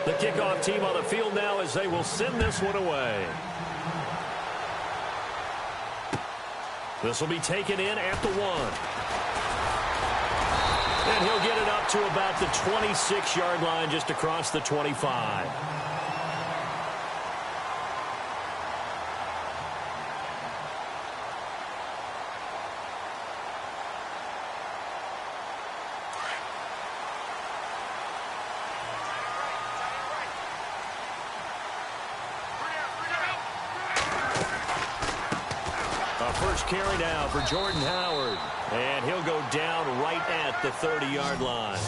The kickoff team on the field now as they will send this one away. This will be taken in at the 1. And he'll get it up to about the 26-yard line, just across the 25. First carry now for Jordan Howard. And he'll go down right at the 30-yard line.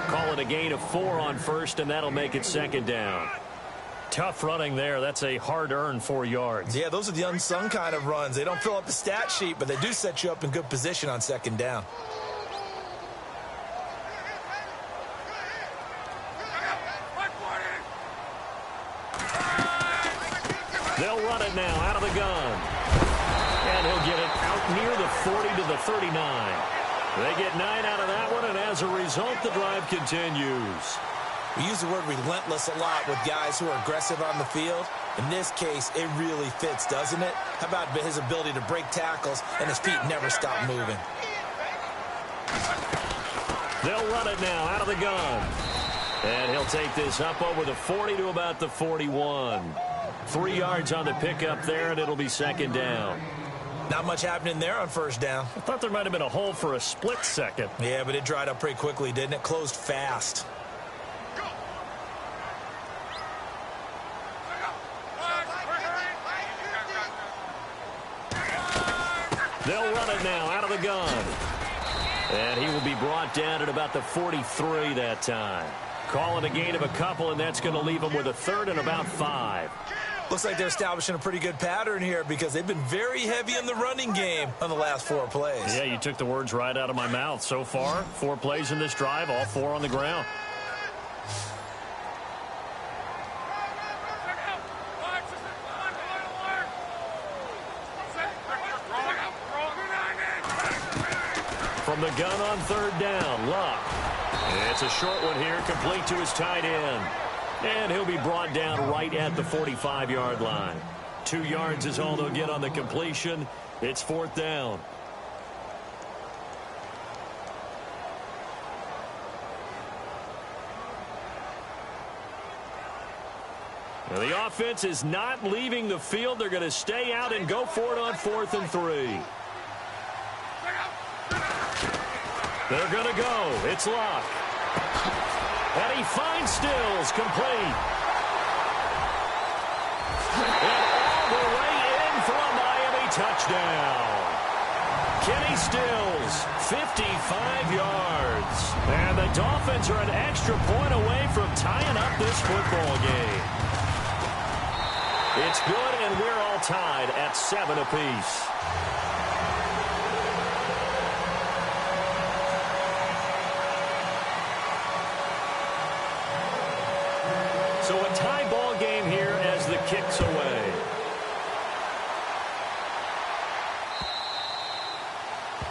Call it a gain of 4 on first, and that'll make it second down. Tough running there. That's a hard-earned 4 yards. Yeah, those are the unsung kind of runs. They don't fill up the stat sheet, but they do set you up in good position on second down. They'll run it now out of the gun. And he'll get it out near the 40 to the 39. They get 9 out of that one, and as a result, the drive continues. We use the word relentless a lot with guys who are aggressive on the field. In this case, it really fits, doesn't it? How about his ability to break tackles and his feet never stop moving? They'll run it now out of the gun. And he'll take this up over the 40 to about the 41. 3 yards on the pickup there, and it'll be second down. Not much happening there on first down. I thought there might have been a hole for a split second. Yeah, but it dried up pretty quickly, didn't it? Closed fast. They'll run it now out of the gun. And he will be brought down at about the 43 that time. Call it a gain of a couple, and that's going to leave him with a third and about 5. Looks like they're establishing a pretty good pattern here because they've been very heavy in the running game on the last 4 plays. Yeah, you took the words right out of my mouth. So far, 4 plays in this drive, all 4 on the ground. From the gun on third down, Luck. It's a short one here, complete to his tight end. And he'll be brought down right at the 45-yard line. 2 yards is all they'll get on the completion. It's fourth down. Now the offense is not leaving the field. They're going to stay out and go for it on 4th and 3. They're going to go. It's Luck. And he finds Stills, complete. And all the way in for a Miami touchdown. Kenny Stills, 55 yards. And the Dolphins are an extra point away from tying up this football game. It's good, and we're all tied at 7 apiece. So a tie ball game here as the kick's away.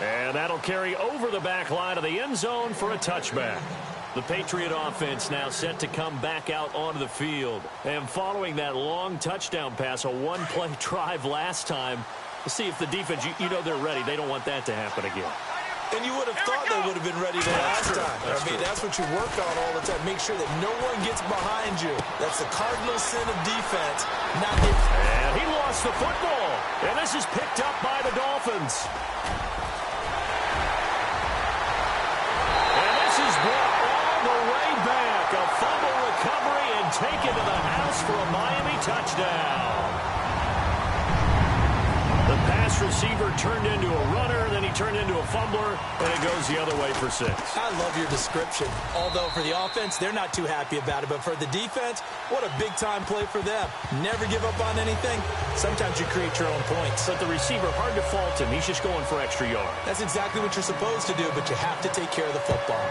And that'll carry over the back line of the end zone for a touchback. The Patriot offense now set to come back out onto the field. And following that long touchdown pass, a one-play drive last time, we'll see if the defense, you know they're ready. They don't want that to happen again. And you would have thought they would have been ready the last time. That's what you work on all the time. Make sure that no one gets behind you. That's the cardinal sin of defense. And he lost the football. And this is picked up by the Dolphins. And this is brought all the way back. A fumble recovery and taken to the house for a Miami touchdown. The pass receiver turned into a runner, then he turned into a fumbler, and it goes the other way for 6. I love your description. Although for the offense, they're not too happy about it. But for the defense, what a big-time play for them. Never give up on anything. Sometimes you create your own points. But the receiver, hard to fault him. He's just going for extra yards. That's exactly what you're supposed to do, but you have to take care of the football.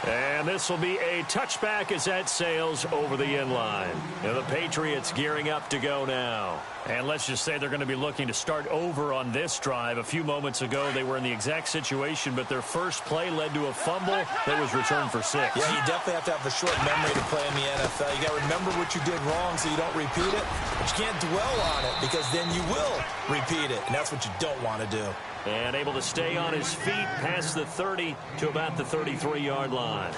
And this will be a touchback as that sails over the end line. And the Patriots gearing up to go now. And let's just say they're going to be looking to start over on this drive. A few moments ago, they were in the exact situation, but their first play led to a fumble that was returned for 6. Yeah, you definitely have to have a short memory to play in the NFL. You got to remember what you did wrong so you don't repeat it, but you can't dwell on it because then you will repeat it, and that's what you don't want to do. And able to stay on his feet past the 30 to about the 33-yard line.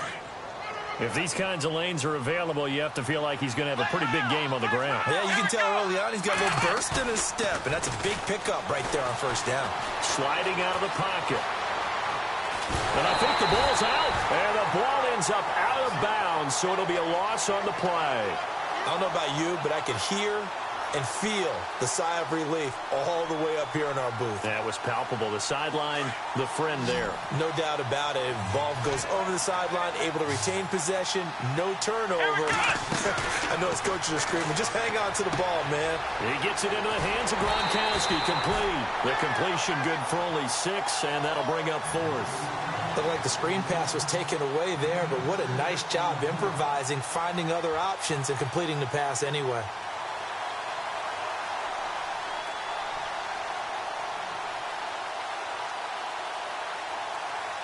If these kinds of lanes are available, you have to feel like he's going to have a pretty big game on the ground. Yeah, you can tell early on he's got a little burst in his step, and that's a big pickup right there on first down. Sliding out of the pocket. And I think the ball's out. And the ball ends up out of bounds, so it'll be a loss on the play. I don't know about you, but I could hear and feel the sigh of relief all the way up here in our booth. That was palpable. The sideline, the friend there. No doubt about it. Ball goes over the sideline, able to retain possession, no turnover. I know his coaches are screaming, just hang on to the ball, man. He gets it into the hands of Gronkowski, complete. The completion good for only 6, and that'll bring up 4th. Looked like the screen pass was taken away there, but what a nice job improvising, finding other options, and completing the pass anyway.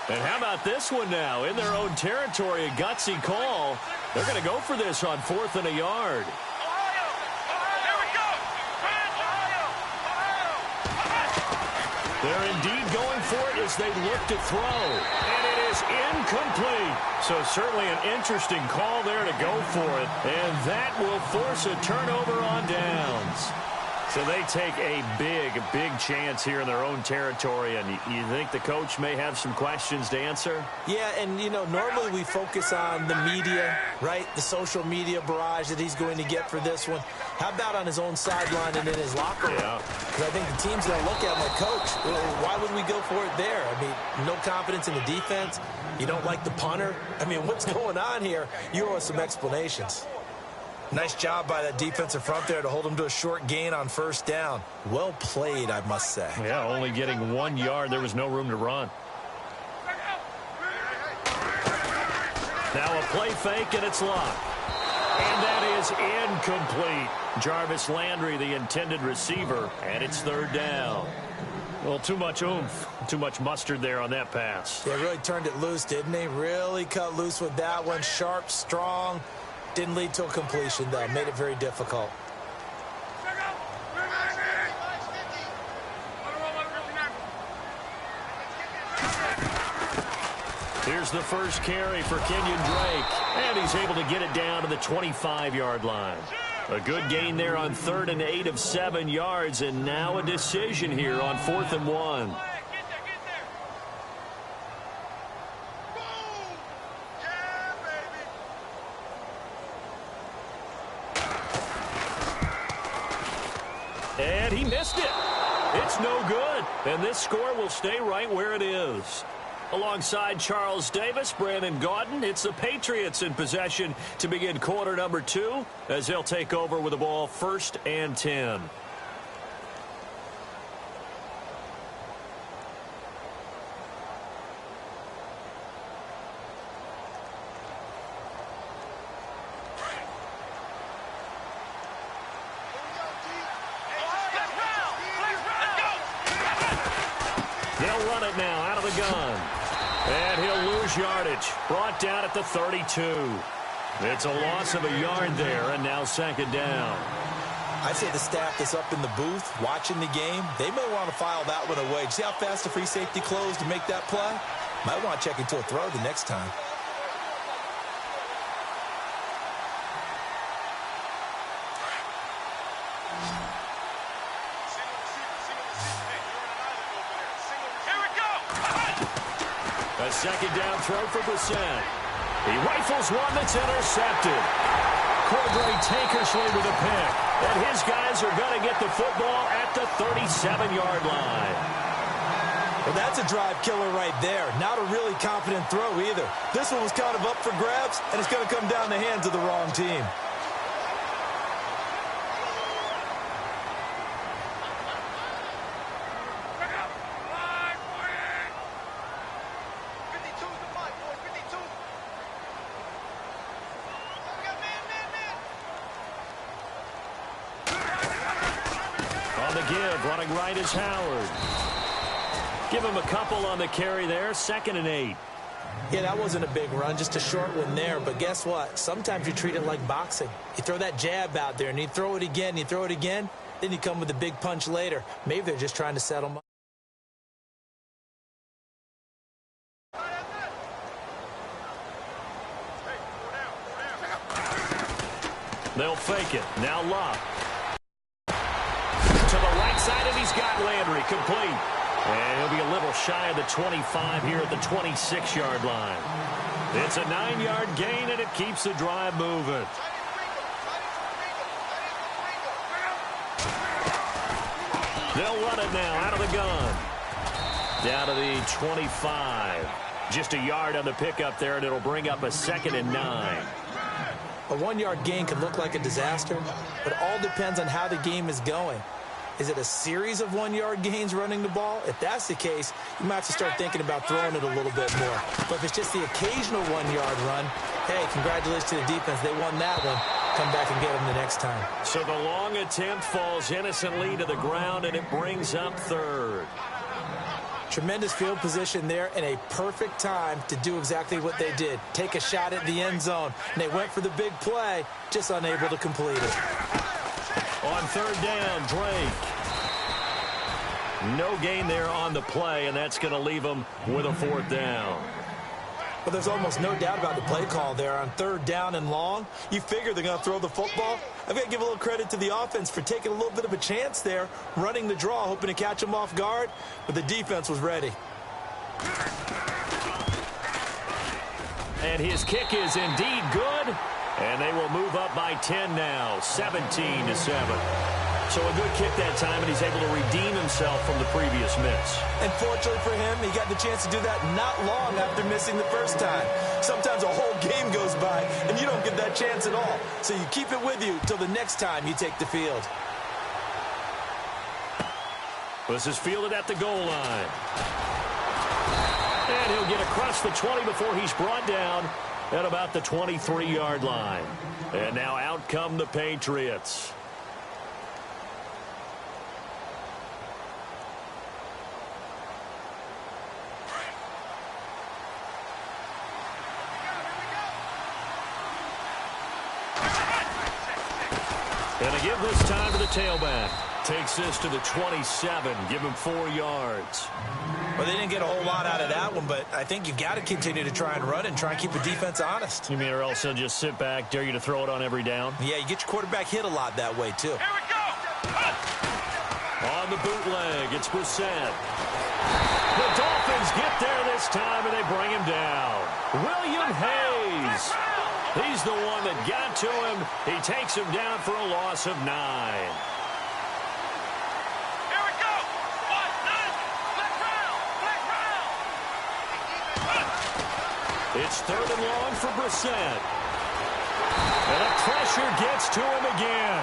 And how about this one now? In their own territory, a gutsy call. They're going to go for this on 4th and a yard. They're indeed going for it as they look to throw. And it is incomplete. So certainly an interesting call there to go for it. And that will force a turnover on downs. So they take a big chance here in their own territory, and you think the coach may have some questions to answer? Yeah, and, you know, normally we focus on the media, right? The social media barrage that he's going to get for this one. How about on his own sideline and in his locker room? Yeah. Because I think the team's going to look at him like, Coach, why would we go for it there? I mean, no confidence in the defense. You don't like the punter. I mean, what's going on here? You owe us some explanations. Nice job by that defensive front there to hold him to a short gain on first down. Well played, I must say. Yeah, only getting 1 yard. There was no room to run. Now a play fake, and it's locked. And that is incomplete. Jarvis Landry, the intended receiver, and it's 3rd down. Well, too much oomph, too much mustard there on that pass. They really turned it loose, didn't they? Really cut loose with that one. Sharp, strong. Didn't lead to a completion, though. Made it very difficult. Here's the first carry for Kenyon Drake. And he's able to get it down to the 25-yard line. A good gain there on 3rd and 8 of 7 yards. And now a decision here on 4th and 1. And he missed it. It's no good. And this score will stay right where it is. Alongside Charles Davis, Brandon Gaudin, it's the Patriots in possession to begin quarter number 2 as they'll take over with the ball 1st and 10. They'll run it now out of the gun. And he'll lose yardage. Brought down at the 32. It's a loss of a yard there, and now 2nd down. I'd say the staff that's up in the booth watching the game, they may want to file that one away. See how fast the free safety closed to make that play? Might want to check into a throw the next time. A 2nd down throw for Brissett. He rifles one that's intercepted. Cordray Tankersley with a pick. And his guys are going to get the football at the 37-yard line. Well, that's a drive killer right there. Not a really confident throw either. This one was kind of up for grabs, and it's going to come down the hands of the wrong team. the give. Running right is Howard. Give him a couple on the carry there. 2nd and 8. Yeah, that wasn't a big run, just a short one there. But guess what? Sometimes you treat it like boxing. You throw that jab out there, and you throw it again, you throw it again, then you come with a big punch later. Maybe they're just trying to settle him up. They'll fake it. Now Love. To the right side, and he's got Landry complete. And he'll be a little shy of the 25 here at the 26-yard line. It's a 9-yard gain, and it keeps the drive moving. They'll run it now out of the gun. Down to the 25. Just a yard on the pickup there, and it'll bring up a 2nd and 9. A 1-yard gain can look like a disaster, but it all depends on how the game is going. Is it a series of 1-yard gains running the ball? If that's the case, you might have to start thinking about throwing it a little bit more. But if it's just the occasional 1-yard run, hey, congratulations to the defense. They won that one. Come back and get them the next time. So the long attempt falls innocently to the ground, and it brings up 3rd. Tremendous field position there and a perfect time to do exactly what they did. Take a shot at the end zone. And they went for the big play, just unable to complete it. On 3rd down, Drake. No gain there on the play, and that's going to leave them with a 4th down. But there's almost no doubt about the play call there on 3rd down and long. You figure they're going to throw the football. I've got to give a little credit to the offense for taking a little bit of a chance there, running the draw, hoping to catch them off guard, but the defense was ready. And his kick is indeed good, and they will move up by 10 now, 17-7. So a good kick that time, and he's able to redeem himself from the previous miss. And fortunately for him, he got the chance to do that not long after missing the first time. Sometimes a whole game goes by, and you don't get that chance at all. So you keep it with you till the next time you take the field. This is fielded at the goal line. And he'll get across the 20 before he's brought down at about the 23-yard line. And now out come the Patriots. And they give this time to the tailback. Takes this to the 27. Give him 4 yards. Well, they didn't get a whole lot out of that one, but I think you've got to continue to try and run and try and keep the defense honest. You mean or else they'll just sit back, dare you to throw it on every down? Yeah, you get your quarterback hit a lot that way, too. Here we go! On the bootleg, it's Brissett. The Dolphins get there this time, and they bring him down. William Hayes. He's the one that got to him. He takes him down for a loss of 9. Here we go! 1-9! Black round! It's 3rd and long for Brissett. And the pressure gets to him again.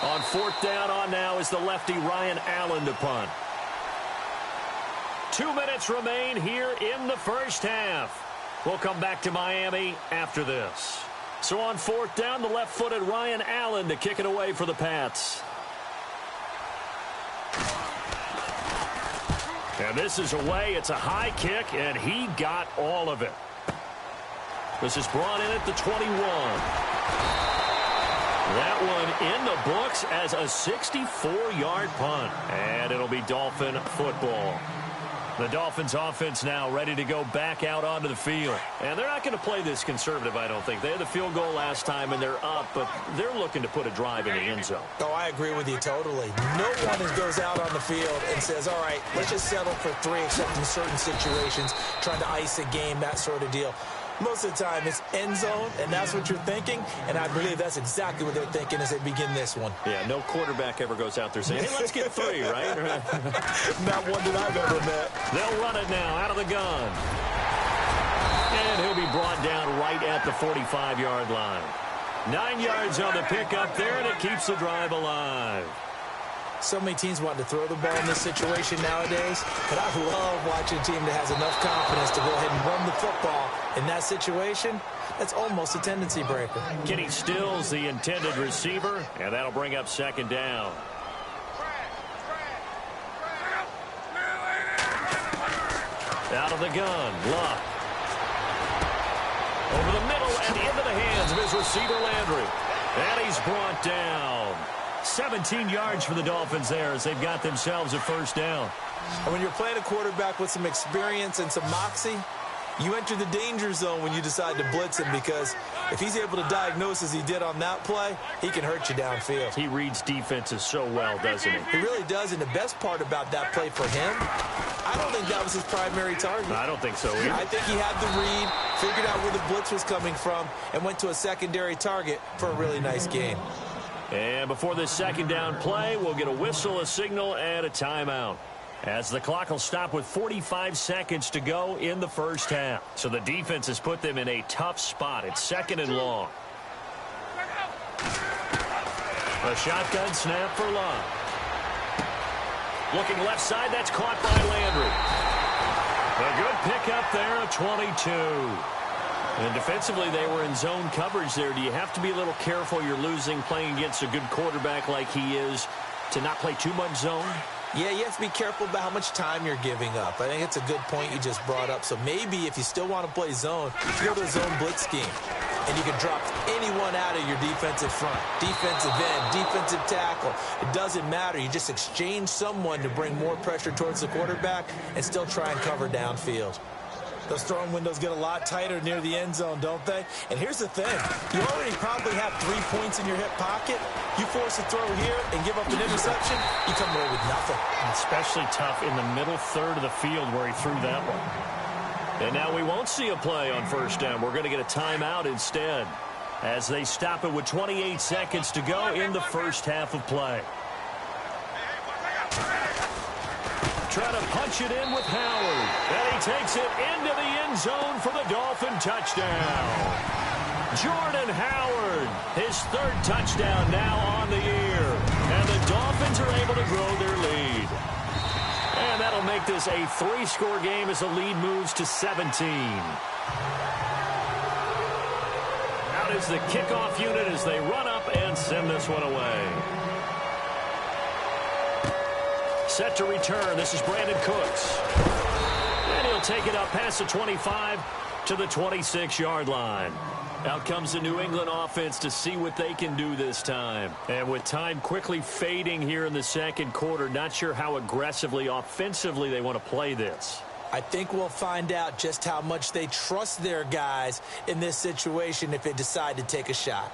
On 4th down on now is the lefty Ryan Allen to punt. 2 minutes remain here in the first half. We'll come back to Miami after this. So on 4th down, the left-footed Ryan Allen to kick it away for the Pats. And this is away. It's a high kick, and he got all of it. This is brought in at the 21. That one in the books as a 64-yard punt. And it'll be Dolphin football. The Dolphins offense now ready to go back out onto the field. And they're not going to play this conservative, I don't think. They had the field goal last time, and they're up, but they're looking to put a drive in the end zone. Oh, I agree with you totally. No one goes out on the field and says, all right, let's just settle for 3, except in certain situations, trying to ice a game, that sort of deal. Most of the time, it's end zone, and that's what you're thinking, and I believe that's exactly what they're thinking as they begin this one. Yeah, no quarterback ever goes out there saying, hey, let's get 3, right? Not one that I've ever met. They'll run it now out of the gun. And he'll be brought down right at the 45-yard line. 9 yards on the pickup there, and it keeps the drive alive. So many teams want to throw the ball in this situation nowadays, but I love watching a team that has enough confidence to go ahead and run the football. In that situation, that's almost a tendency breaker. Kenny Stills, the intended receiver, and that'll bring up second down. Out of the gun, Luck. Over the middle and into the hands of his receiver, Landry. And he's brought down. 17 yards for the Dolphins there as they've got themselves a first down. And when you're playing a quarterback with some experience and some moxie, you enter the danger zone when you decide to blitz him, because if he's able to diagnose as he did on that play, he can hurt you downfield. He reads defenses so well, doesn't he? He really does, and the best part about that play for him, I don't think that was his primary target. I don't think so either. I think he had the read, figured out where the blitz was coming from, and went to a secondary target for a really nice game. And before this second down play, we'll get a whistle, a signal, and a timeout, as the clock will stop with 45 seconds to go in the first half. So the defense has put them in a tough spot. It's second and long. A shotgun snap for Love. Looking left side, that's caught by Landry. A good pickup there, a 22. And defensively, they were in zone coverage there. Do you have to be a little careful? You're losing playing against a good quarterback like he is to not play too much zone? Yeah, you have to be careful about how much time you're giving up. I think it's a good point you just brought up. So maybe if you still want to play zone, you go to a zone blitz scheme. And you can drop anyone out of your defensive front, defensive end, defensive tackle. It doesn't matter. You just exchange someone to bring more pressure towards the quarterback and still try and cover downfield. Those throwing windows get a lot tighter near the end zone, don't they? And here's the thing. You already probably have 3 points in your hip pocket. You force a throw here and give up an interception, you come away with nothing. Especially tough in the middle third of the field where he threw that one. And now we won't see a play on first down. We're going to get a timeout instead as they stop it with 28 seconds to go in the first half of play. Trying to punch it in with Howard. And he takes it into the end zone for the Dolphin touchdown. Jordan Howard, his third touchdown now on the year. And the Dolphins are able to grow their lead. And that'll make this a 3-score game as the lead moves to 17. Out is the kickoff unit as they run up and send this one away. Set to return. This is Brandon Cooks. And he'll take it up past the 25 to the 26-yard line. Out comes the New England offense to see what they can do this time. And with time quickly fading here in the second quarter, not sure how aggressively, offensively they want to play this. I think we'll find out just how much they trust their guys in this situation if they decide to take a shot.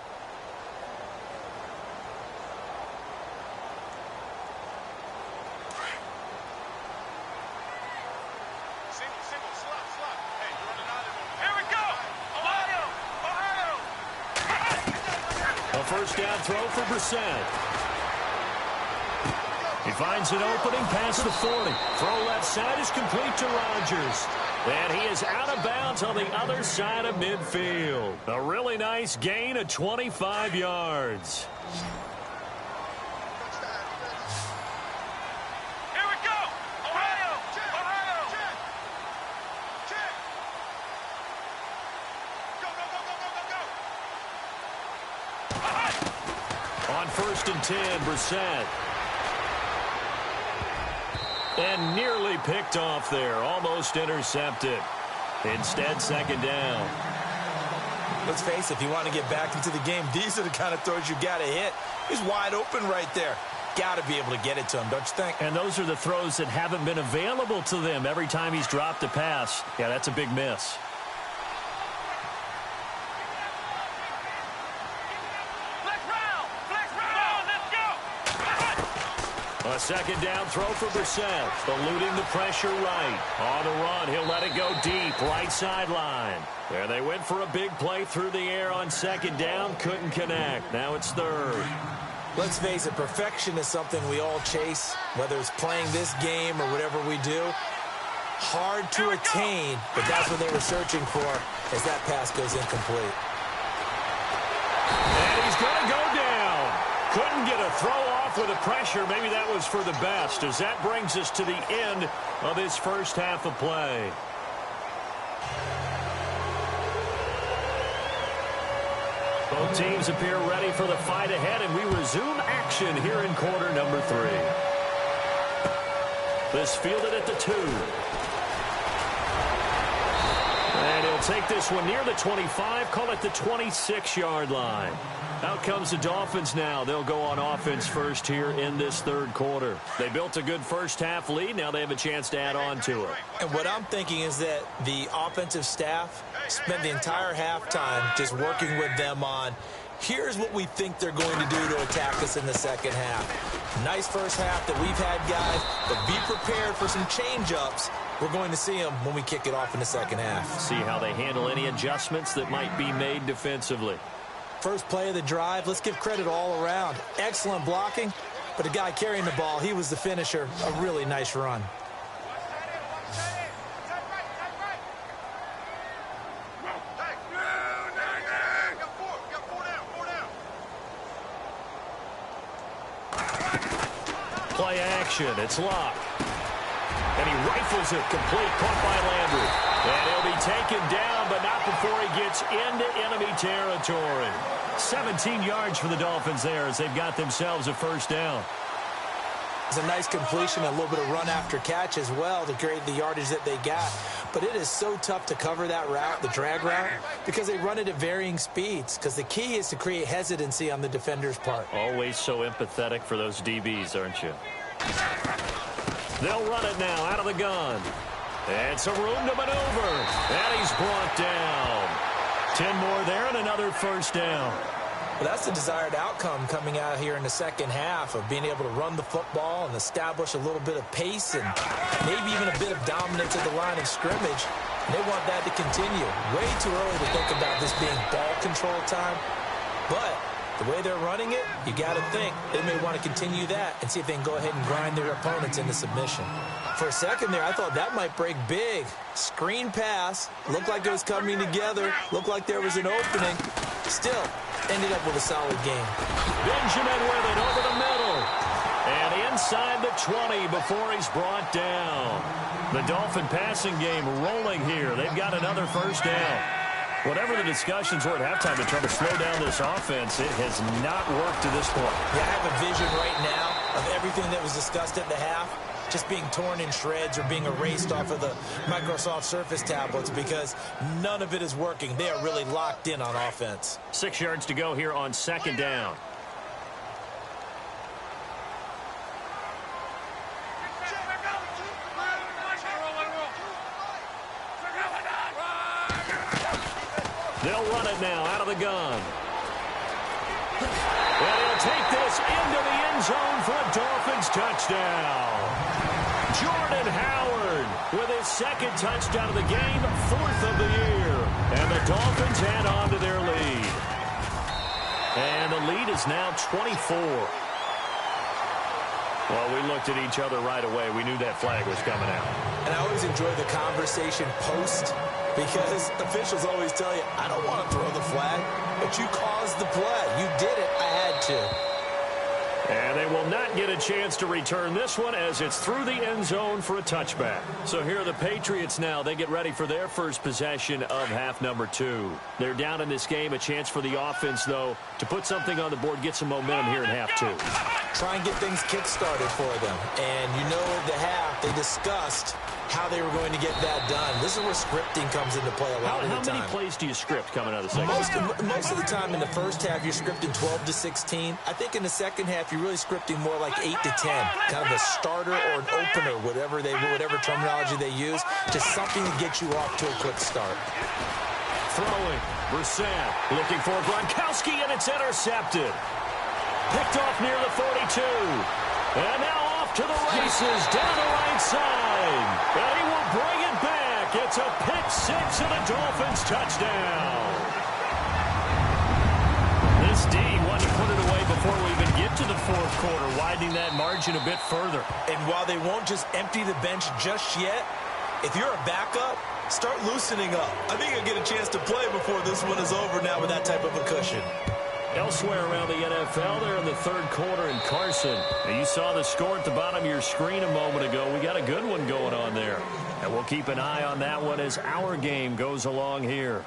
First down throw for Brissett. He finds an opening past the 40. Throw left side is complete to Rodgers. And he is out of bounds on the other side of midfield. A really nice gain of 25 yards. Here we go! Ohio! Ohio! Go, go, go, go, go, go, go! On first and 10, Brissett. And nearly picked off there. Almost intercepted. Instead, second down. Let's face it, if you want to get back into the game, these are the kind of throws you got to hit. He's wide open right there. Got to be able to get it to him, don't you think? And those are the throws that haven't been available to them every time he's dropped a pass. Yeah, that's a big miss. A second down throw for Brissett. Eluding the pressure right. On the run, he'll let it go deep. Right sideline. There they went for a big play through the air on second down. Couldn't connect. Now it's third. Let's face it, perfection is something we all chase, whether it's playing this game or whatever we do. Hard to attain, but that's what they were searching for as that pass goes incomplete. And he's going to go down. Couldn't get a throw off off with the pressure. Maybe that was for the best, as that brings us to the end of this first half of play. Both teams appear ready for the fight ahead, and we resume action here in quarter number 3. This fielded at the 2. And he'll take this one near the 25, call it the 26-yard line. Out comes the Dolphins now. They'll go on offense first here in this third quarter. They built a good first-half lead. Now they have a chance to add on to it. And what I'm thinking is that the offensive staff spent the entire halftime just working with them on, here's what we think they're going to do to attack us in the second half. Nice first half that we've had, guys, but be prepared for some change-ups. We're going to see them when we kick it off in the second half. See how they handle any adjustments that might be made defensively. First play of the drive, let's give credit all around. Excellent blocking, but the guy carrying the ball, he was the finisher. A really nice run. Play action, it's locked. And he rifles it complete, caught by Landry. And he'll be taken down, but not before he gets into enemy territory. 17 yards for the Dolphins there as they've got themselves a first down. It's a nice completion, a little bit of run after catch as well to create the yardage that they got. But it is so tough to cover that route, the drag route, because they run it at varying speeds. Because the key is to create hesitancy on the defender's part. Always so empathetic for those DBs, aren't you? They'll run it now out of the gun. And some room to maneuver. And he's brought down. 10 more there and another first down. Well, that's the desired outcome coming out here in the second half of being able to run the football and establish a little bit of pace and maybe even a bit of dominance at the line of scrimmage. And they want that to continue. Way too early to think about this being ball control time. But the way they're running it, you got to think they may want to continue that and see if they can go ahead and grind their opponents into submission. For a second there, I thought that might break big. Screen pass. Looked like it was coming together. Looked like there was an opening. Still, ended up with a solid game. Benjamin with it over the middle. And inside the 20 before he's brought down. The Dolphin passing game rolling here. They've got another first down. Whatever the discussions were at halftime to try to slow down this offense, it has not worked to this point. Yeah, I have a vision right now of everything that was discussed at the half just being torn in shreds or being erased off of the Microsoft Surface tablets because none of it is working. They are really locked in on offense. 6 yards to go here on second down. They'll run it now out of the gun. And he'll take this into the end zone for a Dolphins touchdown. Jordan Howard with his second touchdown of the game, 4th of the year. And the Dolphins add on to their lead. And the lead is now 24. Well, we looked at each other right away. We knew that flag was coming out. And I always enjoy the conversation post because officials always tell you, I don't want to throw the flag, but you caused the play. You did it. I had to. And they will not get a chance to return this one as it's through the end zone for a touchback. So here are the Patriots now. They get ready for their first possession of half number 2. They're down in this game. A chance for the offense, though, to put something on the board, get some momentum here in half 2. Try and get things kick-started for them. And you know at the half, they discussed how they were going to get that done. This is where scripting comes into play a lot of the time. How many plays do you script coming out of the second half? Most of the time in the first half, you're scripting 12 to 16. I think in the second half, you're really scripting more like 8 to 10. Kind of a starter or an opener, whatever terminology they use, just something to get you off to a quick start. Throwing. Brissett looking for Gronkowski, and it's intercepted. Picked off near the 42. And now off to the races down the right side. And he will bring it back. It's a pick 6 and a Dolphins touchdown. This D wanted to put it away before we even get to the fourth quarter, widening that margin a bit further. And while they won't just empty the bench just yet, if you're a backup, start loosening up. I think you'll get a chance to play before this one is over now with that type of a cushion. Elsewhere around the NFL, they're in the third quarter in Carson. And you saw the score at the bottom of your screen a moment ago. We got a good one going on there. And we'll keep an eye on that one as our game goes along here.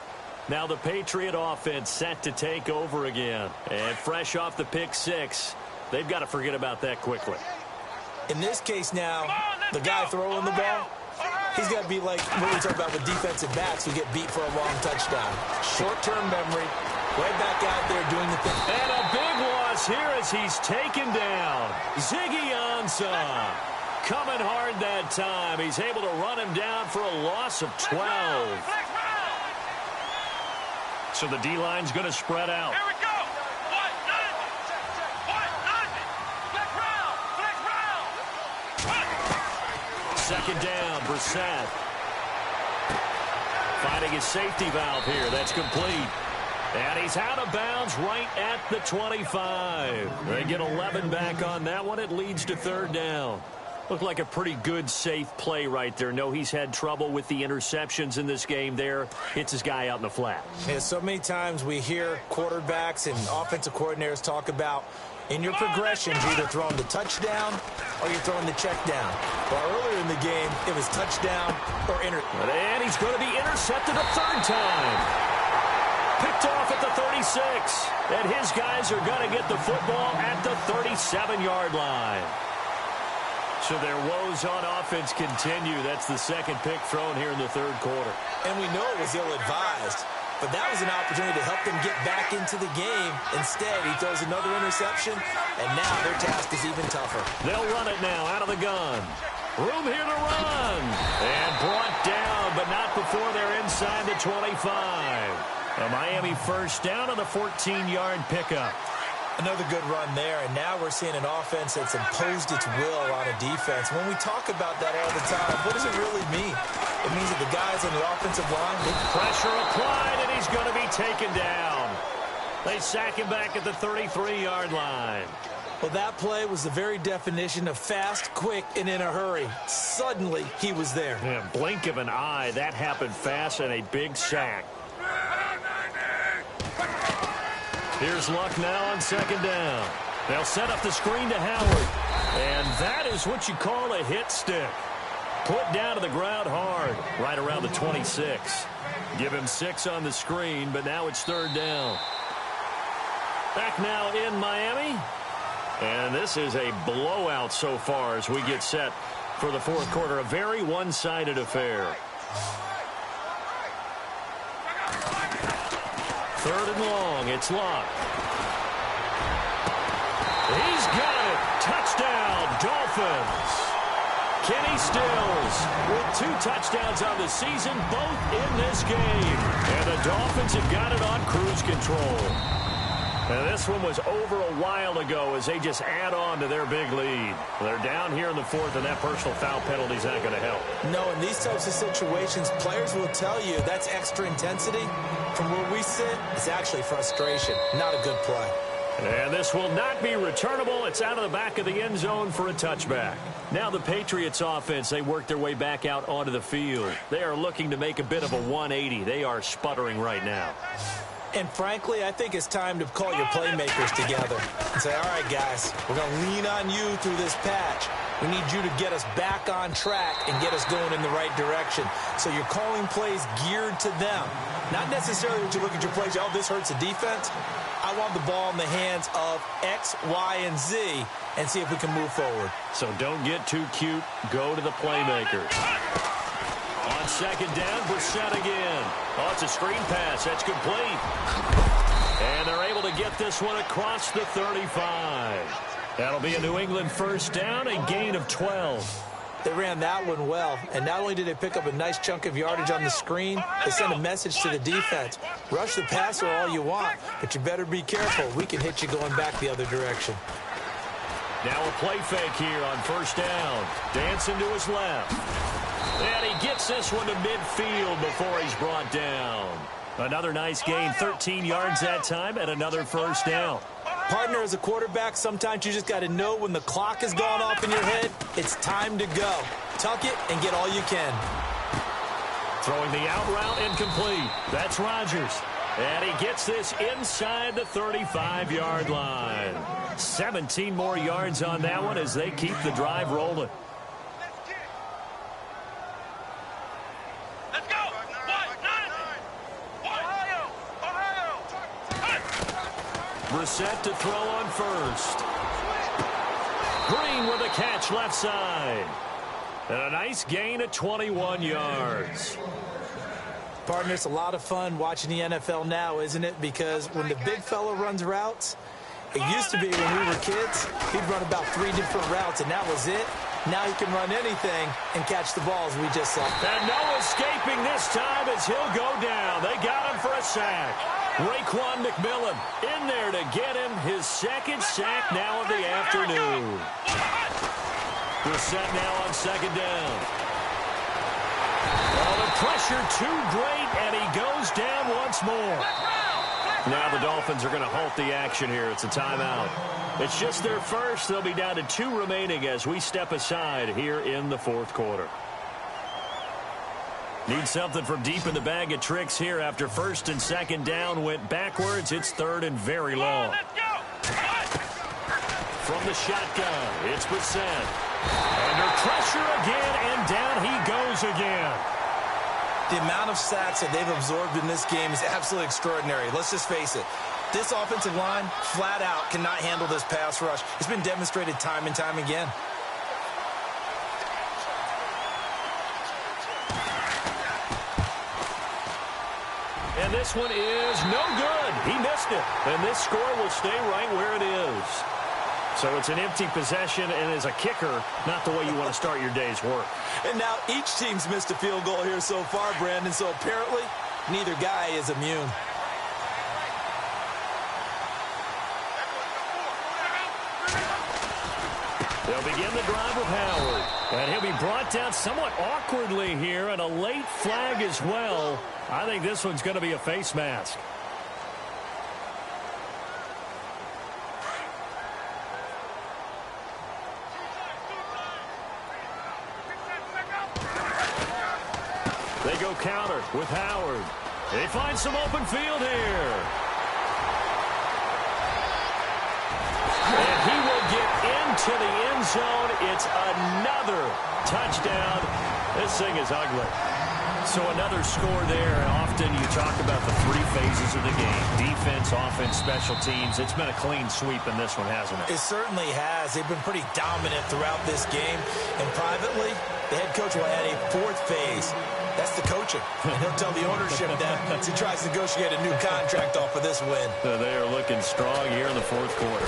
Now the Patriot offense set to take over again. And fresh off the pick six, they've got to forget about that quickly. In this case now, the guy throwing the ball, he's got to be like what we talk about with defensive backs who get beat for a long touchdown. Short-term memory, right back out there doing the thing. And a big loss here as he's taken down. Ziggy Ansah coming hard that time. He's able to run him down for a loss of 12. So the D-line's going to spread out. Here we go. 1-0. 1-0. Flex round. Second down, Brissett. Finding his safety valve here. That's complete. And he's out of bounds right at the 25. They get 11 back on that one. It leads to third down. Looked like a pretty good, safe play right there. No, he's had trouble with the interceptions in this game there. Hits his guy out in the flat. Yeah, so many times we hear quarterbacks and offensive coordinators talk about in your progressions, you're either throwing the touchdown or you're throwing the check down. Well, earlier in the game, it was touchdown or And he's going to be intercepted a third time. Picked off at the 36. And his guys are going to get the football at the 37-yard line. So their woes on offense continue. That's the second pick thrown here in the third quarter. And we know it was ill-advised, but that was an opportunity to help them get back into the game. Instead, he throws another interception, and now their task is even tougher. They'll run it now out of the gun. Room here to run. And brought down, but not before they're inside the 25. A Miami first down on the 14-yard pickup. Another good run there, and now we're seeing an offense that's imposed its will on a defense. When we talk about that all the time, what does it really mean? It means that the guys on the offensive line... Pressure applied, and he's going to be taken down. They sack him back at the 33-yard line. Well, that play was the very definition of fast, quick, and in a hurry. Suddenly, he was there. Yeah, blink of an eye, that happened fast, and a big sack. Here's Luck now on second down. They'll set up the screen to Howard. And that is what you call a hit stick. Put down to the ground hard, right around the 26. Give him 6 on the screen, but now it's third down. Back now in Miami. And this is a blowout so far as we get set for the fourth quarter. A very one-sided affair. Third and long, it's Luck. He's got it. Touchdown, Dolphins. Kenny Stills with 2 touchdowns on the season, both in this game. And the Dolphins have got it on cruise control. And this one was over a while ago as they just add on to their big lead. They're down here in the fourth, and that personal foul penalty is not going to help. No, in these types of situations, players will tell you that's extra intensity. From where we sit, it's actually frustration, not a good play. And this will not be returnable. It's out of the back of the end zone for a touchback. Now the Patriots offense, they work their way back out onto the field. They are looking to make a bit of a 180. They are sputtering right now. And frankly, I think it's time to call your playmakers together and say, all right, guys, we're going to lean on you through this patch. We need you to get us back on track and get us going in the right direction. So you're calling plays geared to them. Not necessarily when you look at your plays, oh, this hurts the defense. I want the ball in the hands of X, Y, and Z and see if we can move forward. So don't get too cute. Go to the playmakers. On second down, Brissett again. Oh, it's a screen pass. That's complete. And they're able to get this one across the 35. That'll be a New England first down, a gain of 12. They ran that one well, and not only did they pick up a nice chunk of yardage on the screen, they sent a message to the defense. Rush the passer all you want, but you better be careful. We can hit you going back the other direction. Now a play fake here on first down. Dancing to his left. And he gets this one to midfield before he's brought down. Another nice gain, 13 yards that time, and another first down. Partner, as a quarterback, sometimes you just got to know when the clock has gone off in your head, it's time to go. Tuck it and get all you can. Throwing the out route incomplete. That's Rodgers. And he gets this inside the 35-yard line. 17 more yards on that one as they keep the drive rolling. Let's go. Ohio. Brissett to throw on first. Green with a catch left side. And a nice gain of 21 yards. Partner, it's a lot of fun watching the NFL now, isn't it? Because when the big fella runs routes, it used to be when we were kids, he'd run about 3 different routes, and that was it. Now he can run anything and catch the balls we just saw. And no escaping this time as he'll go down. They got him for a sack. Raekwon McMillan in there to get him his second sack now of the afternoon. Brissett now on second down. Oh, the pressure too great, and he goes down once more. Now the Dolphins are going to halt the action here. It's a timeout. It's just their first. They'll be down to 2 remaining as we step aside here in the fourth quarter. Need something from deep in the bag of tricks here after first and second down went backwards. It's third and very long. From the shotgun, it's Brissett. Under pressure again, and down he goes again. The amount of sacks that they've absorbed in this game is absolutely extraordinary. Let's just face it. This offensive line, flat out, cannot handle this pass rush. It's been demonstrated time and time again. And this one is no good. He missed it. And this score will stay right where it is. So it's an empty possession, and as a kicker, not the way you want to start your day's work. And now each team's missed a field goal here so far, Brandon, so apparently neither guy is immune. They'll begin the drive with Howard. And he'll be brought down somewhat awkwardly here, and a late flag as well. I think this one's going to be a face mask. They go counter with Howard. They find some open field here. And he will get into the end zone. It's another touchdown. This thing is ugly. So another score there. And often you talk about the 3 phases of the game. Defense, offense, special teams. It's been a clean sweep in this one, hasn't it? It certainly has. They've been pretty dominant throughout this game. And privately, the head coach will add a 4th phase. That's the coaching. And he'll tell the ownership that as he tries to negotiate a new contract off of this win. They are looking strong here in the fourth quarter.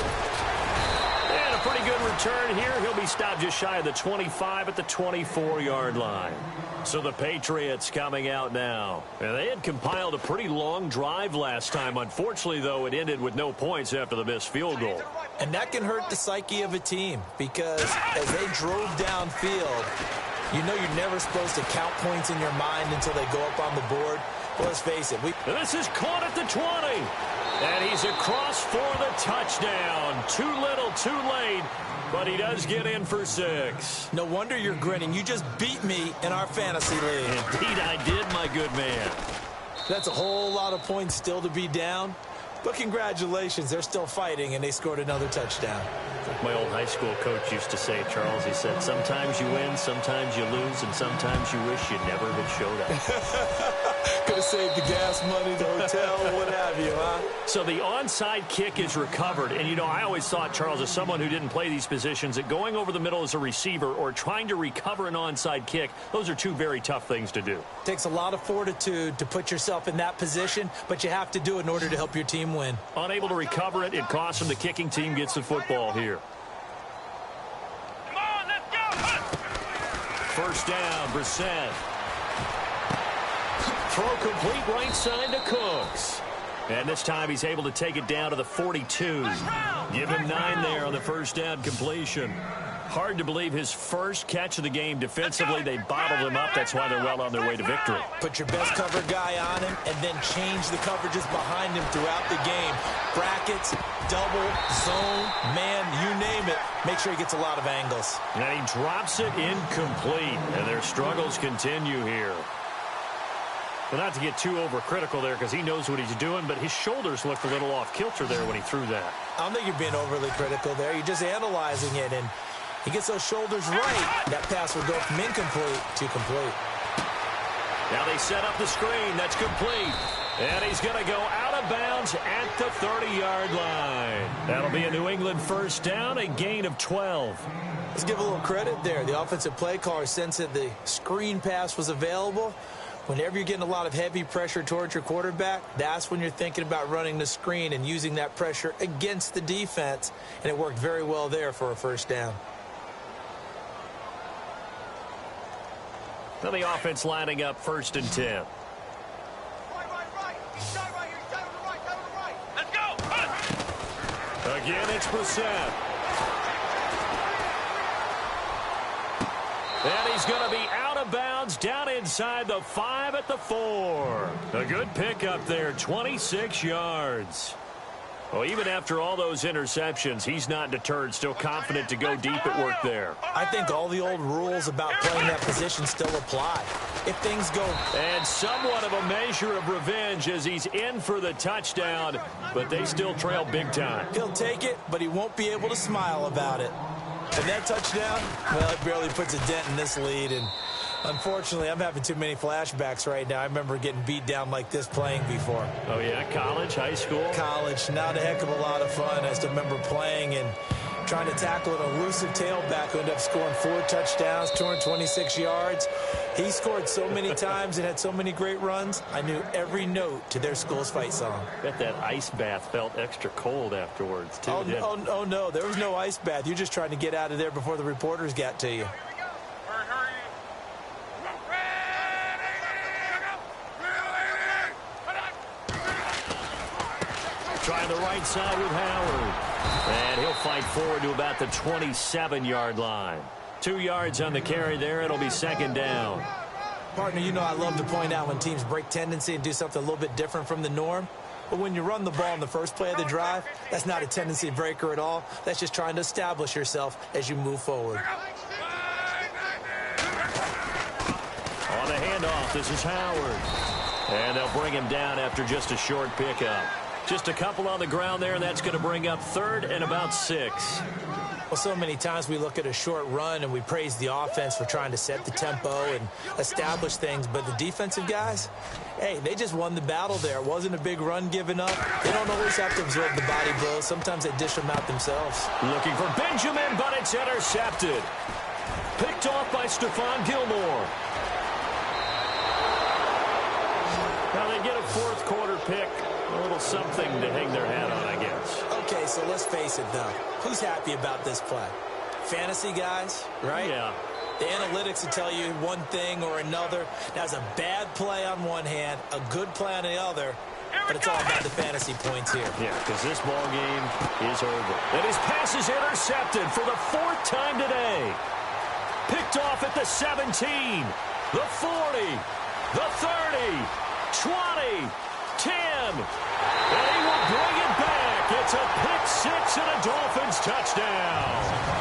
And a pretty good return here. He'll be stopped just shy of the 25 at the 24-yard line. So the Patriots coming out now. And they had compiled a pretty long drive last time. Unfortunately, though, it ended with no points after the missed field goal. And that can hurt the psyche of a team because as they drove downfield, you know you're never supposed to count points in your mind until they go up on the board. But let's face it. This is caught at the 20. And he's across for the touchdown. Too little, too late. But he does get in for 6. No wonder you're grinning. You just beat me in our fantasy league. Indeed I did, my good man. That's a whole lot of points still to be down. But congratulations, they're still fighting, and they scored another touchdown. My old high school coach used to say, Charles, he said, sometimes you win, sometimes you lose, and sometimes you wish you never had showed up. Could have saved the gas money, the hotel, what have you, huh? So the onside kick is recovered. And, you know, I always thought, Charles, as someone who didn't play these positions, that going over the middle as a receiver or trying to recover an onside kick, those are 2 very tough things to do. Takes a lot of fortitude to put yourself in that position, but you have to do it in order to help your team win. Unable to recover it, it costs him. The kicking team gets the football here. Come on, let's go. First down, Brissett. Throw complete right side to Cooks. And this time he's able to take it down to the 42. Give him 9 there on the first down completion. Hard to believe his first catch of the game defensively. They bottled him up. That's why they're well on their way to victory. Put your best cover guy on him and then change the coverages behind him throughout the game. Brackets, double, zone, man, you name it. Make sure he gets a lot of angles. And he drops it incomplete. And their struggles continue here. Well, not to get too overcritical there because he knows what he's doing, but his shoulders looked a little off kilter there when he threw that. I don't think you're being overly critical there. You're just analyzing it, and he gets those shoulders right. That pass will go from incomplete to complete. Now they set up the screen. That's complete. And he's going to go out of bounds at the 30-yard line. That'll be a New England first down, a gain of 12. Let's give a little credit there. The offensive play caller sensed that the screen pass was available. Whenever you're getting a lot of heavy pressure towards your quarterback, that's when you're thinking about running the screen and using that pressure against the defense. And it worked very well there for a first down. Now the offense lining up 1st and 10. Let's go. Again, it's Brissett. And he's going to be out of bounds down inside the 5 at the 4. A good pickup there, 26 yards. Well, even after all those interceptions, he's not deterred, still confident to go deep at work there. I think all the old rules about playing that position still apply. If things go... And somewhat of a measure of revenge as he's in for the touchdown, but they still trail big time. He'll take it, but he won't be able to smile about it. And that touchdown, well, it barely puts a dent in this lead. And unfortunately, I'm having too many flashbacks right now. I remember getting beat down like this playing before. Oh, yeah? College, high school? College. Not a heck of a lot of fun. I still remember playing and trying to tackle an elusive tailback who ended up scoring 4 touchdowns, 226 yards. He scored so many times and had so many great runs. I knew every note to their school's fight song. Bet that ice bath felt extra cold afterwards, too. Oh, no. There was no ice bath. You're just trying to get out of there before the reporters got to you. Trying the right side with Howard. And he'll fight forward to about the 27-yard line. 2 yards on the carry there. It'll be 2nd down. Partner, you know I love to point out when teams break tendency and do something a little bit different from the norm. But when you run the ball in the first play of the drive, that's not a tendency breaker at all. That's just trying to establish yourself as you move forward. On the handoff, this is Howard. And they'll bring him down after just a short pickup. Just a couple on the ground there, and that's going to bring up 3rd and about 6. Well, so many times we look at a short run and we praise the offense for trying to set the tempo and establish things. But the defensive guys, hey, they just won the battle there. It wasn't a big run given up. They don't always have to absorb the body blows. Sometimes they dish them out themselves. Looking for Benjamin, but it's intercepted. Picked off by Stephon Gilmore. Now they get a 4th quarter pick. A little something to hang their hat on, I guess. Okay, so let's face it, though. Who's happy about this play? Fantasy guys, right? Yeah. The analytics will tell you one thing or another. That's a bad play on one hand, a good play on the other, but it's all about the fantasy points here. Yeah, because this ball game is over. And his pass is intercepted for the 4th time today. Picked off at the 17, the 40, the 30, 20, 10, and he will bring it back. It's a pick 6 and a Dolphins touchdown.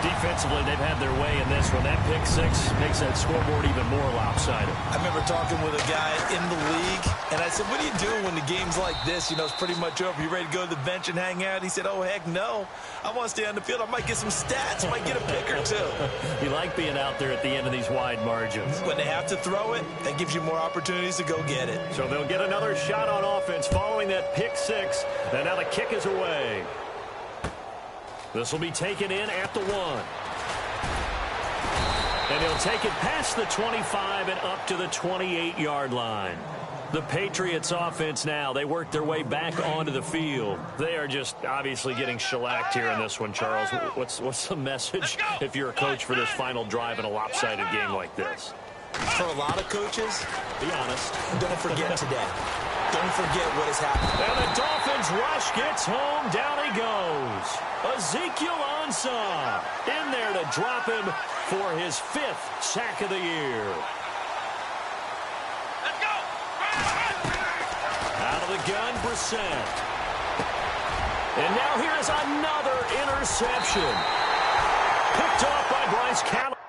Defensively, they've had their way in this one. That pick 6 makes that scoreboard even more lopsided. I remember talking with a guy in the league, and I said, what do you do when the game's like this? You know, it's pretty much over. You ready to go to the bench and hang out? He said, oh, heck no. I want to stay on the field. I might get some stats. I might get a pick or 2. You like being out there at the end of these wide margins. When they have to throw it, that gives you more opportunities to go get it. So they'll get another shot on offense following that pick 6. And now the kick is away. This will be taken in at the 1. And he'll take it past the 25 and up to the 28-yard line. The Patriots offense now, they work their way back onto the field. They are just obviously getting shellacked here in this one, Charles. What's the message if you're a coach for this final drive in a lopsided game like this? For a lot of coaches, be honest, don't forget today. Don't forget what has happened. And the Dolphins rush gets home. Down he goes. Ezekiel Ansah in there to drop him for his 5th sack of the year. Let's go. Out of the gun, Brissett. And now here is another interception. Picked off by Bryce Callahan.